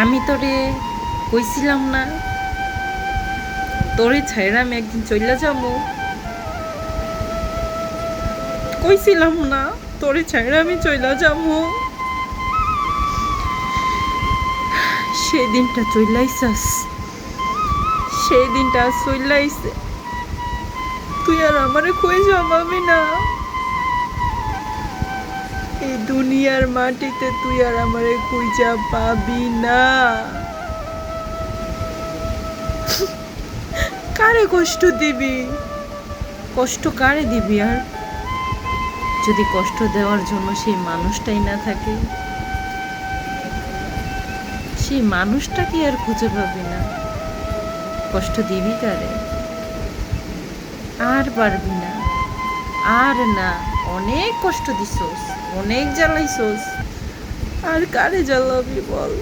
আমি তোরে কইছিলাম না তোরে ছাইরা আমি একদিন চইলা যাবো। কইছিলাম না তোরে ছাইরা আমি চইলা যাবো। সেই দিনটা চইলাইছাস, সেই দিনটা চইলাইছে। তুই আর আমারে কই যাবাবি না। এই দুনিয়ার মাটিতে তুই আর আমারে খুঁজা পাবি না। কারে কষ্ট দিবি? কষ্ট কারে দিবি? আর যদি কষ্ট দেওয়ার জন্য সেই মানুষটাই না থাকে, সেই মানুষটাকে আর খুঁজে পাবি না। কষ্ট দিবি কারে? আর পারবি না, আর না। অনেক কষ্ট দিছস, অনেক জ্বালাইছস, আর কারে জ্বালাবি বল?